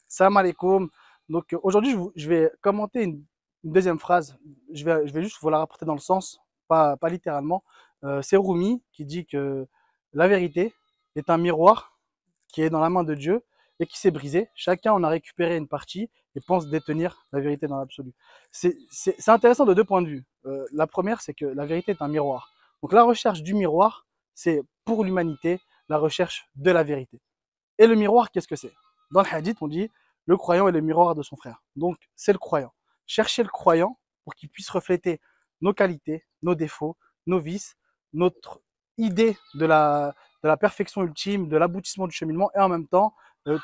Salam alaikum. Donc aujourd'hui, je vais commenter une deuxième phrase. Je vais juste vous la rapporter dans le sens, pas littéralement. C'est Rumi qui dit que la vérité est un miroir qui est dans la main de Dieu et qui s'est brisé. Chacun en a récupéré une partie et pense détenir la vérité dans l'absolu. C'est intéressant de deux points de vue. La première, c'est que la vérité est un miroir. Donc la recherche du miroir, c'est pour l'humanité la recherche de la vérité. Et le miroir, qu'est-ce que c'est? Dans le hadith, on dit le croyant est le miroir de son frère. Donc, c'est le croyant. Cherchez le croyant pour qu'il puisse refléter nos qualités, nos défauts, nos vices, notre idée de la perfection ultime, de l'aboutissement du cheminement, et en même temps,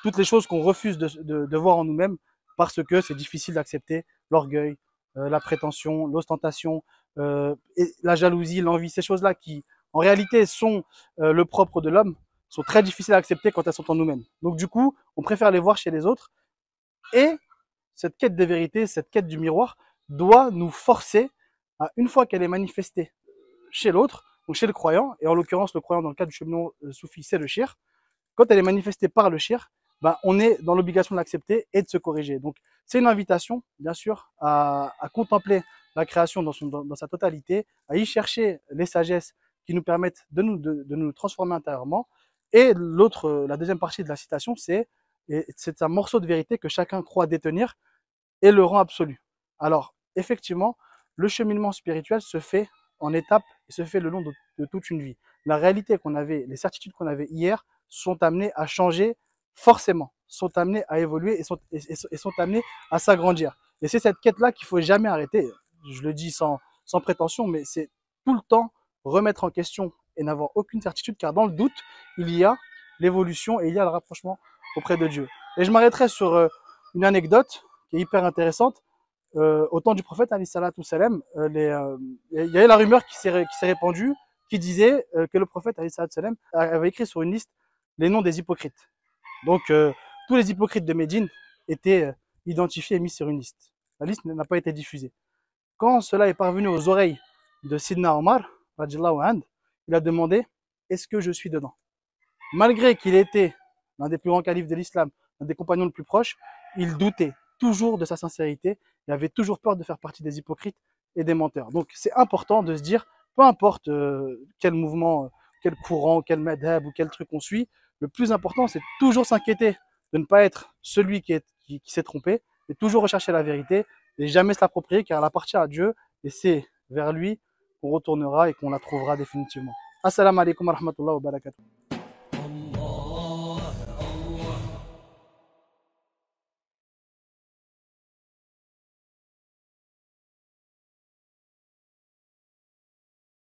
toutes les choses qu'on refuse de voir en nous-mêmes parce que c'est difficile d'accepter l'orgueil, la prétention, l'ostentation, et la jalousie, l'envie, ces choses-là qui, en réalité, sont le propre de l'homme, sont très difficiles à accepter quand elles sont en nous-mêmes. Donc du coup, on préfère les voir chez les autres. Et cette quête de vérité, cette quête du miroir, doit nous forcer à, une fois qu'elle est manifestée chez l'autre, donc chez le croyant, et en l'occurrence le croyant dans le cas du cheminement soufi, c'est le shir, quand elle est manifestée par le shir, ben, on est dans l'obligation de l'accepter et de se corriger. Donc c'est une invitation, bien sûr, à contempler la création dans sa totalité, à y chercher les sagesses qui nous permettent de nous transformer intérieurement. Et la deuxième partie de la citation, c'est un morceau de vérité que chacun croit détenir et le rend absolu. Alors, effectivement, le cheminement spirituel se fait en étapes et se fait le long de toute une vie. La réalité qu'on avait, les certitudes qu'on avait hier sont amenées à changer forcément, sont amenées à évoluer et sont amenées à s'agrandir. Et c'est cette quête-là qu'il ne faut jamais arrêter. Je le dis sans prétention, mais c'est tout le temps remettre en question et n'avoir aucune certitude, car dans le doute, il y a l'évolution et il y a le rapprochement auprès de Dieu. Et je m'arrêterai sur une anecdote qui est hyper intéressante. Au temps du prophète, salam, il y a eu la rumeur qui s'est répandue qui disait que le prophète salam, avait écrit sur une liste les noms des hypocrites. Donc, tous les hypocrites de Médine étaient identifiés et mis sur une liste. La liste n'a pas été diffusée. Quand cela est parvenu aux oreilles de Sidna Omar, il a demandé est-ce que je suis dedans? Malgré qu'il était l'un des plus grands califes de l'islam, l'un des compagnons les plus proches, il doutait toujours de sa sincérité et avait toujours peur de faire partie des hypocrites et des menteurs. Donc c'est important de se dire, peu importe quel mouvement, quel courant, quel madhab ou quel truc on suit, le plus important c'est toujours s'inquiéter de ne pas être celui qui s'est trompé et toujours rechercher la vérité et jamais se l'approprier car elle appartient à Dieu et c'est vers lui qu'on retournera et qu'on la trouvera définitivement. Assalamu alaikum wa rahmatullahi wa barakatuh.